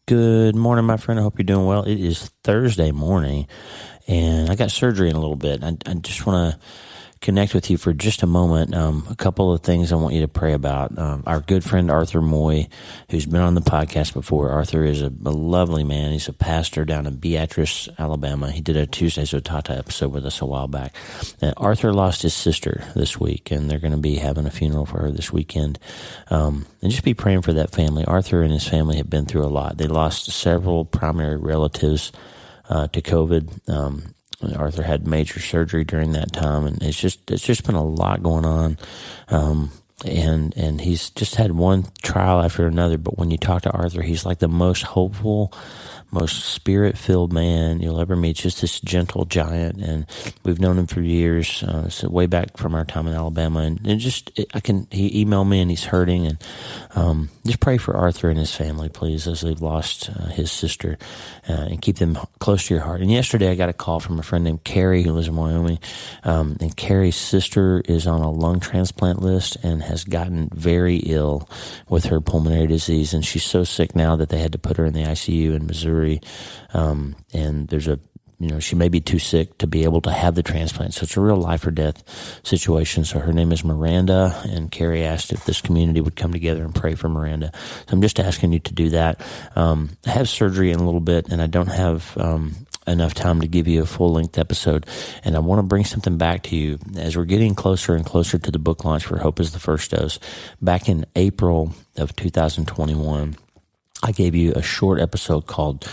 Good morning, my friend. I hope you're doing well. It is Thursday morning, and I got surgery in a little bit. I just want to connect with you for just a moment. A couple of things I want you to pray about. Our good friend Arthur Moy, who's been on the podcast before. Arthur is a lovely man. He's a pastor down in Beatrice, Alabama. He did a Tuesdays with Tata episode with us a while back. And Arthur lost his sister this week, and they're going to be having a funeral for her this weekend. And just be praying for that family. Arthur and his family have been through a lot. They lost several primary relatives to COVID. Arthur had major surgery during that time, and it's just been a lot going on. And he's just had one trial after another. But when you talk to Arthur, he's like the most hopeful, most spirit-filled man you'll ever meet. Just this gentle giant, and we've known him for years, so way back from our time in Alabama. And he emailed me, and he's hurting. And just pray for Arthur and his family, please, as they've lost his sister, and keep them close to your heart. And yesterday, I got a call from a friend named Carrie who lives in Wyoming, and Carrie's sister is on a lung transplant list and has gotten very ill with her pulmonary disease, and she's so sick now that they had to put her in the ICU in Missouri. And there's she may be too sick to be able to have the transplant. So it's a real life or death situation. So her name is Miranda, and Carrie asked if this community would come together and pray for Miranda. So I'm just asking you to do that. I have surgery in a little bit, and I don't have enough time to give you a full-length episode. And I want to bring something back to you as we're getting closer and closer to the book launch for Hope is the First Dose. Back in April of 2021, I gave you a short episode called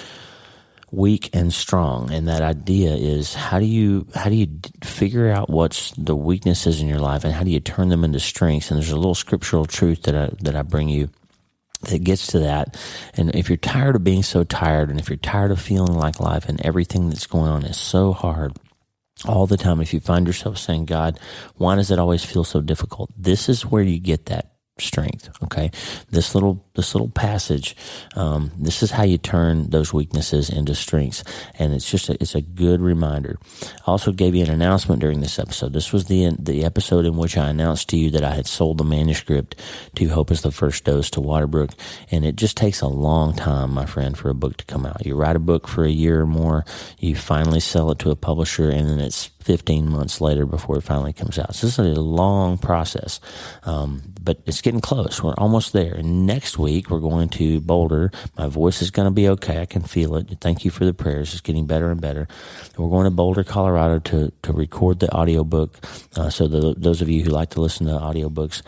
Weak and Strong, and that idea is how do you figure out what's the weaknesses in your life, and how do you turn them into strengths? And there's a little scriptural truth that I bring you that gets to that. And if you're tired of being so tired, and if you're tired of feeling like life and everything that's going on is so hard all the time, if you find yourself saying, God, why does it always feel so difficult? This is where you get that strength. Okay. This little passage, this is how you turn those weaknesses into strengths. And it's a good reminder. I also gave you an announcement during this episode. This was the episode in which I announced to you that I had sold the manuscript to Hope is the First Dose to Waterbrook. And it just takes a long time, my friend, for a book to come out. You write a book for a year or more, you finally sell it to a publisher, and then it's 15 months later before it finally comes out. So this is a long process, but it's getting close. We're almost there. And next week, we're going to Boulder. My voice is going to be okay. I can feel it. Thank you for the prayers. It's getting better and better. And we're going to Boulder, Colorado to record the audiobook. So those of you who like to listen to audiobooks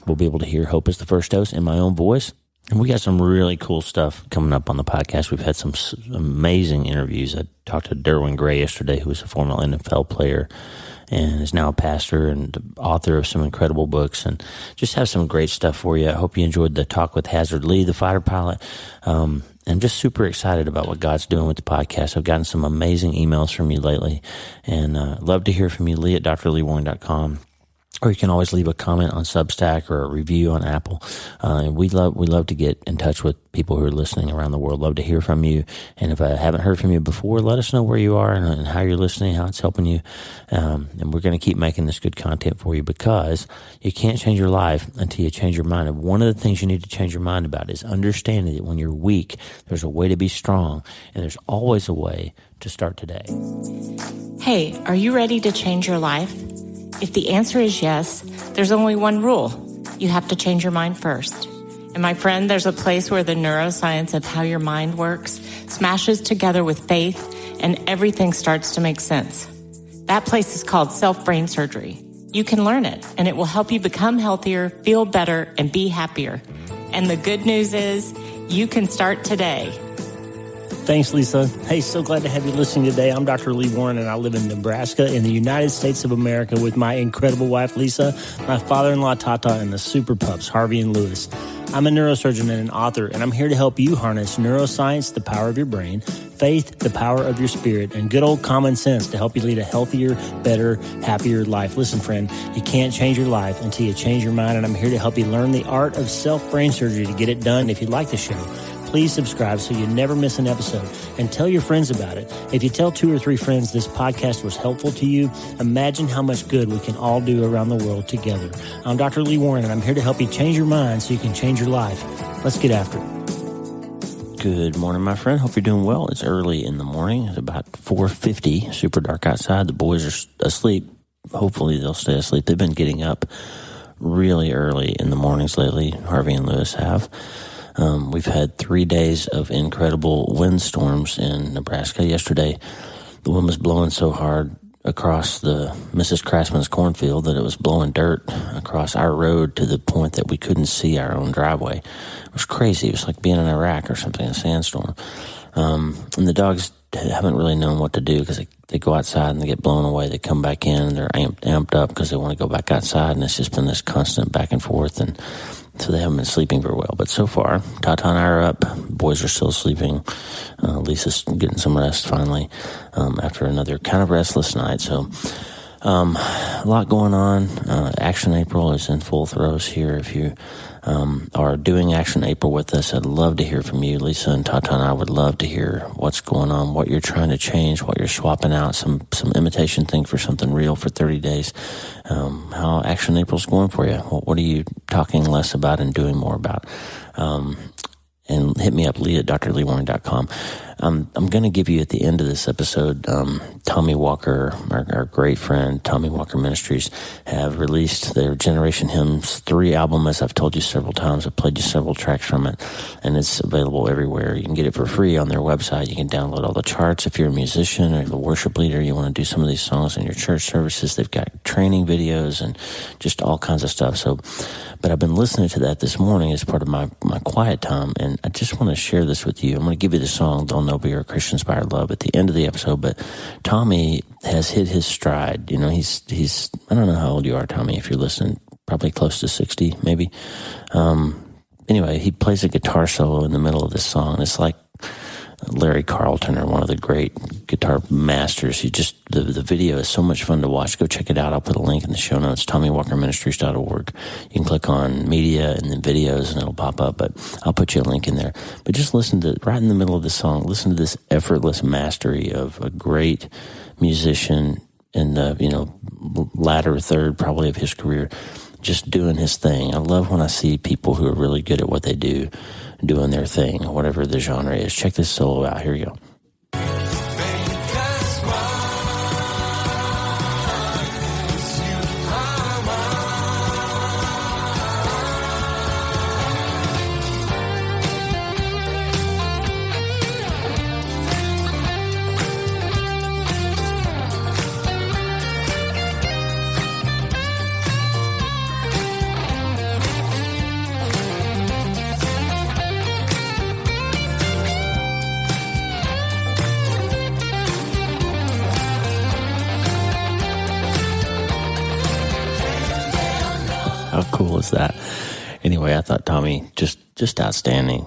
will be able to hear Hope is the First Dose in my own voice. And we got some really cool stuff coming up on the podcast. We've had some amazing interviews. I talked to Derwin Gray yesterday, who was a former NFL player and is now a pastor and author of some incredible books, and just have some great stuff for you. I hope you enjoyed the talk with Hazard Lee, the fighter pilot. I'm just super excited about what God's doing with the podcast. I've gotten some amazing emails from you lately, and love to hear from you, Lee at drleewarren.com. Or you can always leave a comment on Substack or a review on Apple. And we love to get in touch with people who are listening around the world. Love to hear from you. And if I haven't heard from you before, let us know where you are and how you're listening, how it's helping you. And we're going to keep making this good content for you, because you can't change your life until you change your mind. And one of the things you need to change your mind about is understanding that when you're weak, there's a way to be strong, and there's always a way to start today. Hey, are you ready to change your life? If the answer is yes, there's only one rule. You have to change your mind first. And my friend, there's a place where the neuroscience of how your mind works smashes together with faith, and everything starts to make sense. That place is called self-brain surgery. You can learn it, and it will help you become healthier, feel better, and be happier. And the good news is you can start today. Thanks, Lisa. Hey, so glad to have you listening today. I'm Dr. Lee Warren, and I live in Nebraska in the United States of America with my incredible wife, Lisa, my father-in-law, Tata, and the super pups, Harvey and Lewis. I'm a neurosurgeon and an author, and I'm here to help you harness neuroscience, the power of your brain, faith, the power of your spirit, and good old common sense to help you lead a healthier, better, happier life. Listen, friend, you can't change your life until you change your mind, and I'm here to help you learn the art of self-brain surgery to get it done. If you like the show, please subscribe so you never miss an episode, and tell your friends about it. If you tell 2 or 3 friends this podcast was helpful to you, imagine how much good we can all do around the world together. I'm Dr. Lee Warren, and I'm here to help you change your mind so you can change your life. Let's get after it. Good morning, my friend. Hope you're doing well. It's early in the morning. It's about 4:50. Super dark outside. The boys are asleep. Hopefully they'll stay asleep. They've been getting up really early in the mornings lately. Harvey and Lewis have. We've had 3 days of incredible windstorms in Nebraska. Yesterday, the wind was blowing so hard across the Mrs. Craftsman's cornfield that it was blowing dirt across our road to the point that we couldn't see our own driveway. It was crazy. It was like being in Iraq or something, a sandstorm. And the dogs haven't really known what to do because they go outside and they get blown away. They come back in and they're amped up because they want to go back outside, and it's just been this constant back and forth, and so they haven't been sleeping very well. But so far, Tata and I are up. Boys are still sleeping. Lisa's getting some rest finally after another kind of restless night. So a lot going on. Action April is in full throes here. If you are doing Action April with us, I'd love to hear from you. Lisa and Tata and I would love to hear what's going on, what you're trying to change, what you're swapping out, some imitation thing for something real for 30 days, how Action April's going for you. What are you talking less about and doing more about? And hit me up, lee@drleewarren.com. I'm going to give you at the end of this episode, Tommy Walker, our great friend, Tommy Walker Ministries, have released their Generation Hymns 3 album, as I've told you several times. I've played you several tracks from it, and it's available everywhere. You can get it for free on their website. You can download all the charts. If you're a musician or a worship leader, you want to do some of these songs in your church services. They've got training videos and just all kinds of stuff. But I've been listening to that this morning as part of my quiet time, and I just want to share this with you. I'm going to give you the song, They'll Know You're a Christian-Inspired Love, at the end of the episode, but Tommy has hit his stride. You know, he's I don't know how old you are, Tommy, if you're listening, probably close to 60, maybe. Anyway, he plays a guitar solo in the middle of this song. It's like Larry Carlton, or one of the great guitar masters. The video is so much fun to watch. Go check it out. I'll put a link in the show notes, TommyWalkerMinistries.org. You can click on media and then videos and it'll pop up, but I'll put you a link in there. But just listen to, right in the middle of the song, listen to this effortless mastery of a great musician in the, latter third probably of his career, just doing his thing. I love when I see people who are really good at what they do, doing their thing, whatever the genre is. Check this solo out. Here you go. How cool is that? Anyway, I thought Tommy, just outstanding.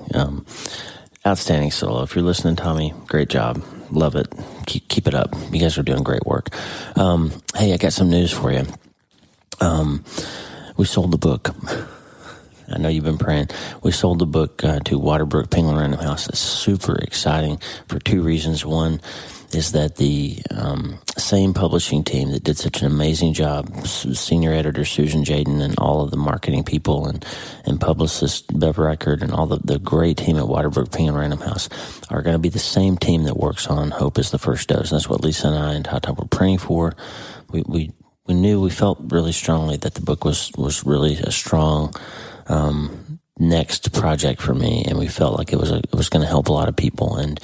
Outstanding solo. If you're listening, Tommy, great job. Love it. Keep it up. You guys are doing great work. Hey, I got some news for you. We sold the book. I know you've been praying. We sold the book to Waterbrook Penguin Random House. It's super exciting for 2 reasons. One is that the same publishing team that did such an amazing job, senior editor Susan Jaden and all of the marketing people and publicist Bev Reichert and all the great team at Waterbrook Penguin Random House, are going to be the same team that works on Hope is the First Dose. And that's what Lisa and I and Tata were praying for. We felt really strongly that the book was really a strong next project for me, and we felt like it was going to help a lot of people. And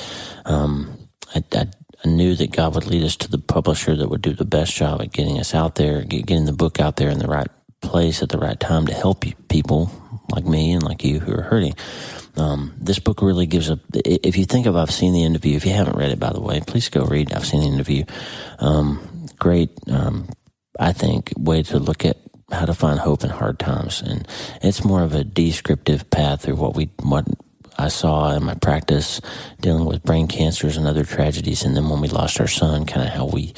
I knew that God would lead us to the publisher that would do the best job at getting us out there, getting the book out there in the right place at the right time to help people like me and like you who are hurting. This book really gives if you think of I've Seen the Interview, if you haven't read it, by the way, please go read I've Seen the Interview. Great, I think, way to look at how to find hope in hard times. And it's more of a descriptive path through what I saw in my practice dealing with brain cancers and other tragedies. And then when we lost our son, kind of how we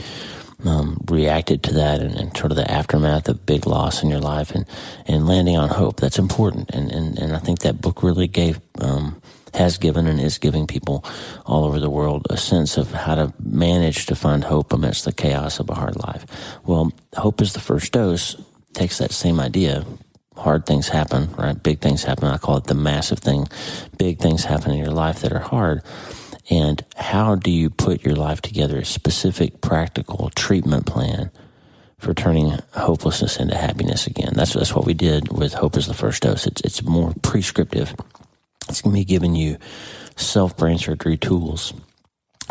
reacted to that and sort of the aftermath of big loss in your life and landing on hope. That's important. And I think that book really has given and is giving people all over the world a sense of how to manage to find hope amidst the chaos of a hard life. Well, Hope is the First Dose takes that same idea, hard things happen, right? Big things happen. I call it the massive thing. Big things happen in your life that are hard. And how do you put your life together, a specific, practical treatment plan for turning hopelessness into happiness again? That's what we did with Hope is the First Dose. It's more prescriptive. It's going to be giving you self-brain surgery tools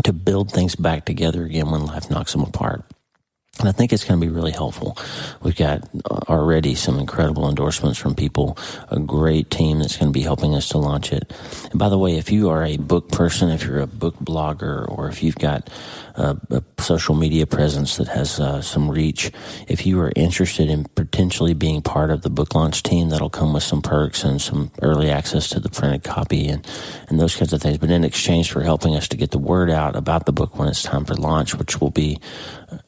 to build things back together again when life knocks them apart. And I think it's going to be really helpful. We've got already some incredible endorsements from people, a great team that's going to be helping us to launch it. And by the way, if you are a book person, if you're a book blogger, or if you've got a social media presence that has some reach, if you are interested in potentially being part of the book launch team, that'll come with some perks and some early access to the printed copy and those kinds of things. But in exchange for helping us to get the word out about the book when it's time for launch, which will be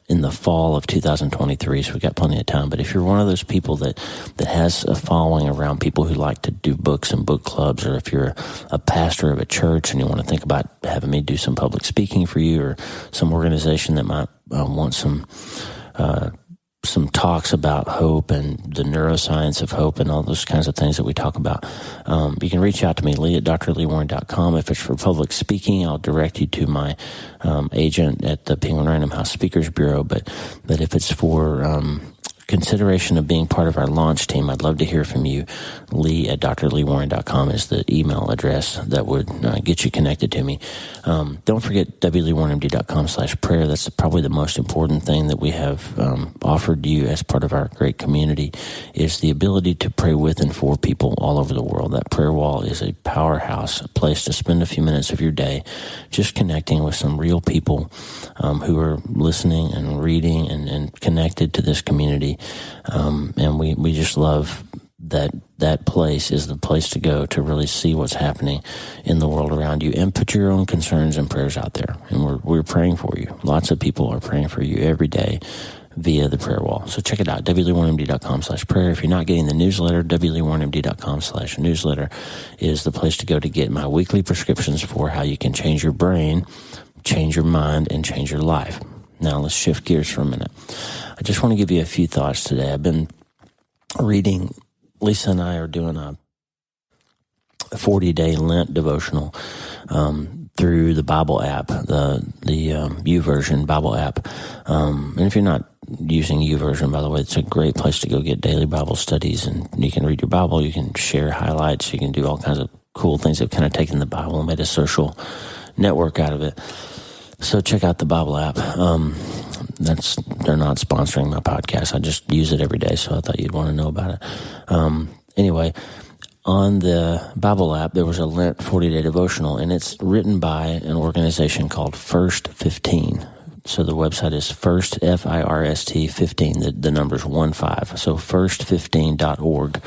in the fall of 2023, so we've got plenty of time. But if you're one of those people that has a following around people who like to do books and book clubs, or if you're a pastor of a church and you want to think about having me do some public speaking for you, or some organization that might want some talks about hope and the neuroscience of hope and all those kinds of things that we talk about, you can reach out to me, Lee at drleewarren.com. If it's for public speaking, I'll direct you to my agent at the Penguin Random House Speakers Bureau. But if it's for consideration of being part of our launch team, I'd love to hear from you. Lee at drleewarren.com is the email address that would get you connected to me. Don't forget wleewarrenmd.com/prayer. That's probably the most important thing that we have offered you as part of our great community, is the ability to pray with and for people all over the world. That prayer wall is a powerhouse, a place to spend a few minutes of your day just connecting with some real people who are listening and reading and connected to this community. And we just love that place is the place to go to really see what's happening in the world around you and put your own concerns and prayers out there. And we're praying for you. Lots of people are praying for you every day via the prayer wall. So check it out, wleewarrenmd.com/prayer. If you're not getting the newsletter, wleewarrenmd.com/newsletter is the place to go to get my weekly prescriptions for how you can change your brain, change your mind, and change your life. Now let's shift gears for a minute. I just want to give you a few thoughts today. I've been reading, Lisa and I are doing a 40-day Lent devotional through the Bible app, the YouVersion Bible app. And if you're not using YouVersion, by the way, it's a great place to go get daily Bible studies, and you can read your Bible, you can share highlights, you can do all kinds of cool things. They've kind of taken the Bible and made a social network out of it. So check out the Bible app. They're not sponsoring my podcast. I just use it every day, so I thought you'd want to know about it. Anyway, on the Bible app, there was a Lent 40-day devotional, and it's written by an organization called First 15. So the website is First, First 15. The number's 15. So first15.org.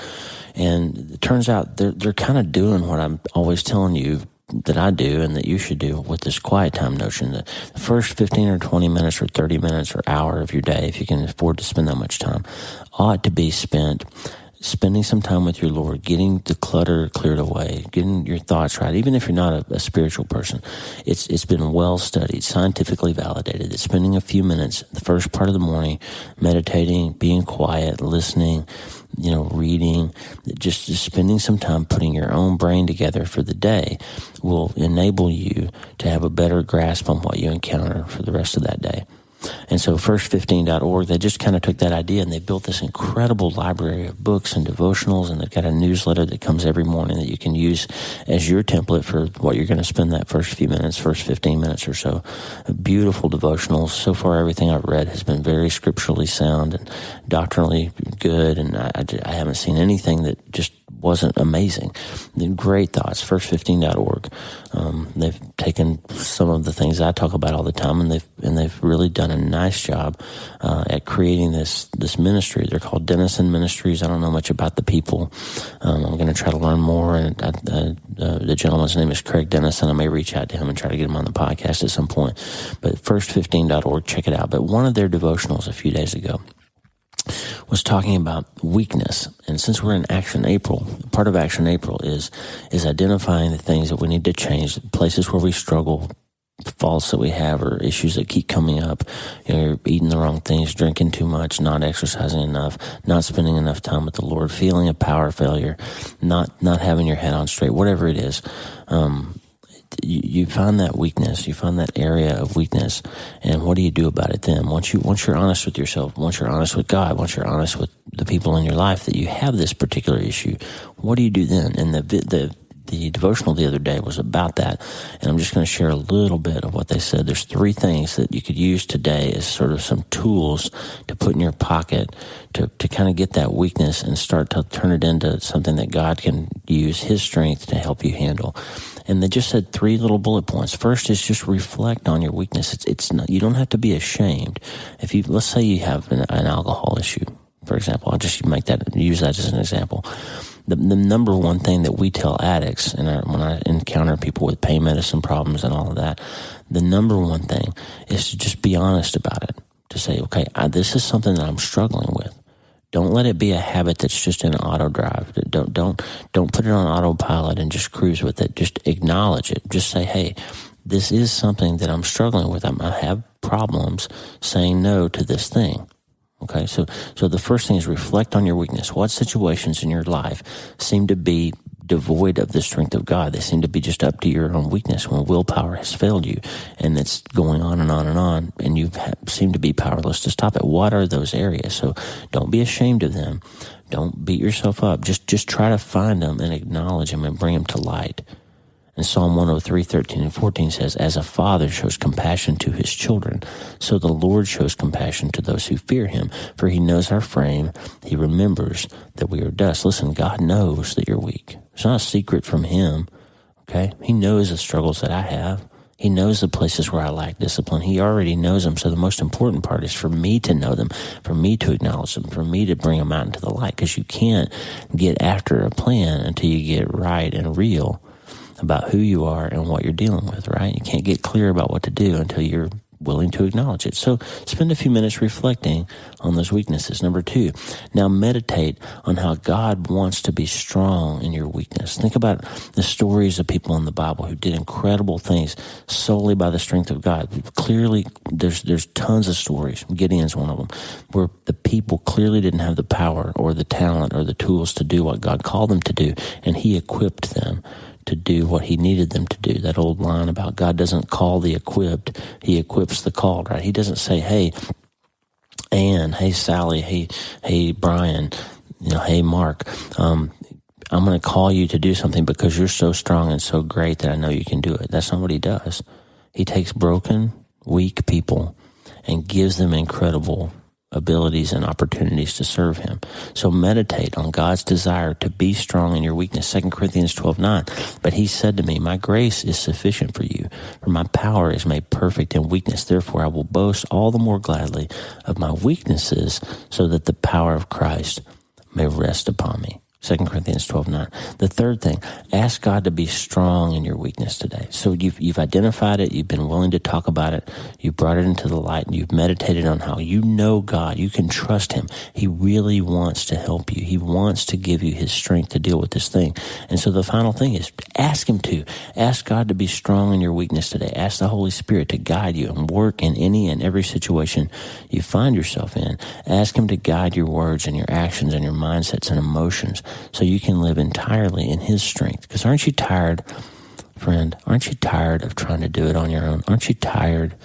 And it turns out they're kind of doing what I'm always telling you that I do and that you should do with this quiet time notion, that the first 15 or 20 minutes or 30 minutes or hour of your day, if you can afford to spend that much time, ought to be spent spending some time with your Lord, getting the clutter cleared away, getting your thoughts right. Even if you're not a spiritual person, it's been well studied, scientifically validated that spending a few minutes, the first part of the morning, meditating, being quiet, listening, reading, just spending some time putting your own brain together for the day will enable you to have a better grasp on what you encounter for the rest of that day. And so first15.org, they just kind of took that idea and they built this incredible library of books and devotionals, and they've got a newsletter that comes every morning that you can use as your template for what you're going to spend that first few minutes, first 15 minutes or so. Beautiful devotionals. So far, everything I've read has been very scripturally sound and doctrinally good, and I haven't seen anything that just wasn't amazing. Great thoughts, first15.org. They've taken some of the things I talk about all the time, and they've really done a nice job at creating this ministry. They're called Dennison Ministries. I don't know much about the people. I'm going to try to learn more. And the gentleman's name is Craig Dennison. I may reach out to him and try to get him on the podcast at some point. But first15.org, check it out. But one of their devotionals a few days ago was talking about weakness. And since we're in Action April, part of Action April is identifying the things that we need to change, places where we struggle, faults that we have or issues that keep coming up. You're eating the wrong things, drinking too much, not exercising enough, not spending enough time with the Lord, feeling a power failure, not having your head on straight, whatever it is. You find that weakness, you find that area of weakness, and what do you do about it then? Once you're honest with yourself, once you're honest with God, once you're honest with the people in your life that you have this particular issue, what do you do then? And the devotional the other day was about that, and I'm just going to share a little bit of what they said. There's 3 things that you could use today as sort of some tools to put in your pocket to kind of get that weakness and start to turn it into something that God can use His strength to help you handle. And they just said 3 little bullet points. First is just reflect on your weakness. It's not, you don't have to be ashamed. Let's say you have an alcohol issue, for example. I'll just use that as an example. The number one thing that we tell addicts, and when I encounter people with pain medicine problems and all of that, the number one thing is to just be honest about it. To say, okay, this is something that I'm struggling with. Don't let it be a habit that's just in auto drive. Don't put it on autopilot and just cruise with it. Just acknowledge it. Just say, hey, this is something that I'm struggling with. I have problems saying no to this thing. Okay, so the first thing is reflect on your weakness. What situations in your life seem to be devoid of the strength of God? They seem to be just up to your own weakness when willpower has failed you, and it's going on and on and on, and you seem to be powerless to stop it. What are those areas? So don't be ashamed of them. Don't beat yourself up. Just try to find them and acknowledge them and bring them to light. And Psalm 103:13-14 says, as a father shows compassion to his children, so the Lord shows compassion to those who fear him. For he knows our frame. He remembers that we are dust. Listen, God knows that you're weak. It's not a secret from him, okay? He knows the struggles that I have. He knows the places where I lack discipline. He already knows them. So the most important part is for me to know them, for me to acknowledge them, for me to bring them out into the light, because you can't get after a plan until you get right and real about who you are and what you're dealing with, right? You can't get clear about what to do until you're willing to acknowledge it. So spend a few minutes reflecting on those weaknesses. Number 2, now meditate on how God wants to be strong in your weakness. Think about the stories of people in the Bible who did incredible things solely by the strength of God. Clearly, there's tons of stories. Gideon's one of them, where the people clearly didn't have the power or the talent or the tools to do what God called them to do, and he equipped them to do what he needed them to do. That old line about God doesn't call the equipped, he equips the called, right? He doesn't say, hey, Ann, hey, Sally, hey, Brian, hey, Mark, I'm going to call you to do something because you're so strong and so great that I know you can do it. That's not what he does. He takes broken, weak people and gives them incredible abilities and opportunities to serve him. So meditate on God's desire to be strong in your weakness. 2 Corinthians 12:9. But he said to me, my grace is sufficient for you, for my power is made perfect in weakness. Therefore I will boast all the more gladly of my weaknesses, so that the power of Christ may rest upon me. 2 Corinthians 12:9. The third thing, ask God to be strong in your weakness today. So you've identified it, you've been willing to talk about it, you've brought it into the light, and you've meditated on how you know God, you can trust him. He really wants to help you. He wants to give you his strength to deal with this thing. And so the final thing is ask him to. Ask God to be strong in your weakness today. Ask the Holy Spirit to guide you and work in any and every situation you find yourself in. Ask him to guide your words and your actions and your mindsets and emotions, so you can live entirely in his strength. Because aren't you tired, friend? Aren't you tired of trying to do it on your own? Aren't you tired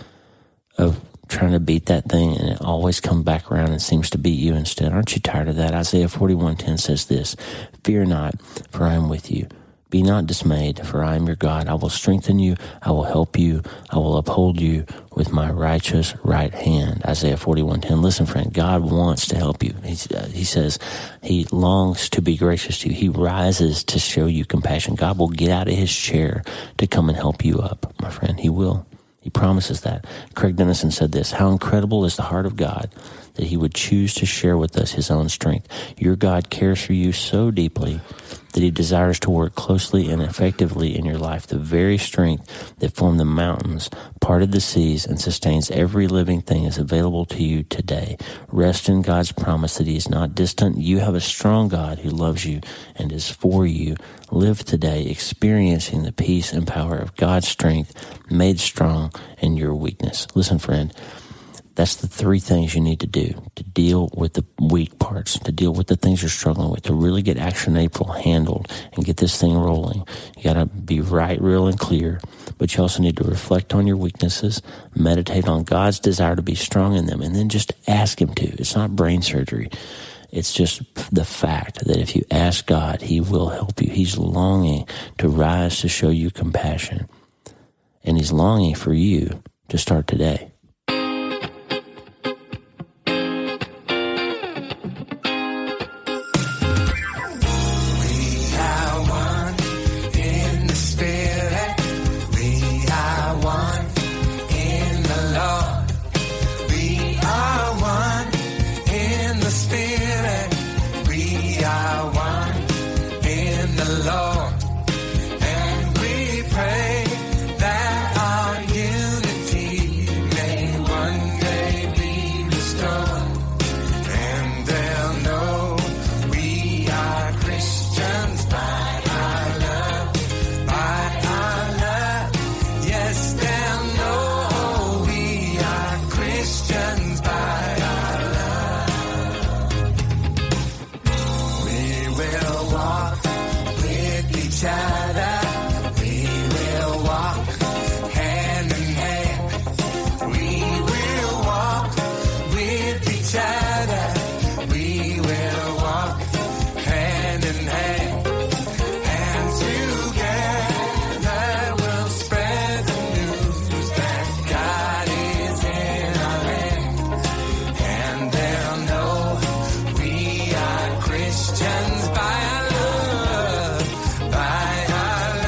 of trying to beat that thing and it always comes back around and seems to beat you instead? Aren't you tired of that? Isaiah 41:10 says this, fear not, for I am with you. Be not dismayed, for I am your God. I will strengthen you. I will help you. I will uphold you with my righteous right hand. Isaiah 41:10. Listen, friend, God wants to help you. He says he longs to be gracious to you. He rises to show you compassion. God will get out of his chair to come and help you up, my friend. He will. He promises that. Craig Dennison said this, how incredible is the heart of God that he would choose to share with us his own strength. Your God cares for you so deeply that he desires to work closely and effectively in your life. The very strength that formed the mountains, parted the seas, and sustains every living thing is available to you today. Rest in God's promise that he is not distant. You have a strong God who loves you and is for you. Live today experiencing the peace and power of God's strength made strong in your weakness. Listen, friend, that's the three things you need to do to deal with the weak parts, to deal with the things you're struggling with, to really get Action April handled and get this thing rolling. You got to be right, real, and clear, but you also need to reflect on your weaknesses, meditate on God's desire to be strong in them, and then just ask him to. It's not brain surgery. It's just the fact that if you ask God, he will help you. He's longing to rise to show you compassion, and he's longing for you to start today. Christians by our love, by our love.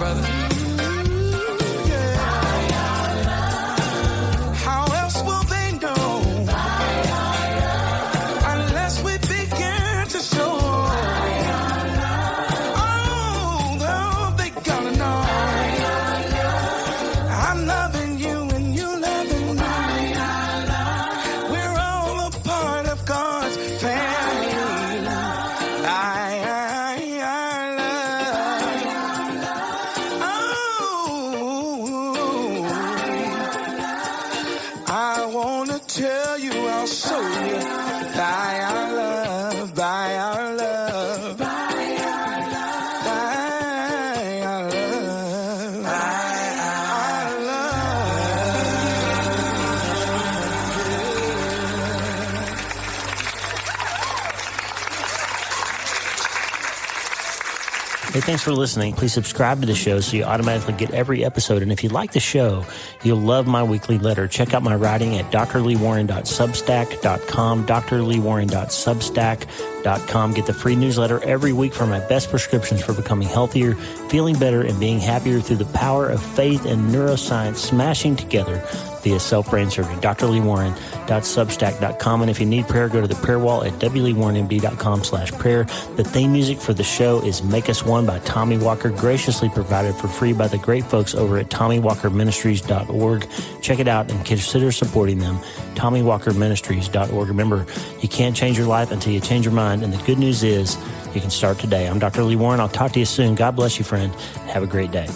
brother. How else will they know unless we begin to show? Oh, they gotta know I'm loving you and you loving me. We're all a part of God's family. I wanna tell you, I'll show you by our love, by our love, by our love, by our love, by our Hey, thanks for listening. Please subscribe to the show so you automatically get every episode. And if you like the show, you'll love my weekly letter. Check out my writing at drleewarren.substack.com, drleewarren.substack.com. Get the free newsletter every week for my best prescriptions for becoming healthier, feeling better, and being happier through the power of faith and neuroscience smashing together via self-brain surgery. drleewarren.substack.com. And if you need prayer, go to the prayer wall at wleewarrenmd.com/prayer. The theme music for the show is Make Us One by Tommy Walker, graciously provided for free by the great folks over at TommyWalkerMinistries.org. Check it out and consider supporting them. TommyWalkerMinistries.org. Remember, you can't change your life until you change your mind, and the good news is you can start today. I'm Dr. Lee Warren. I'll talk to you soon. God bless you, friend. Have a great day.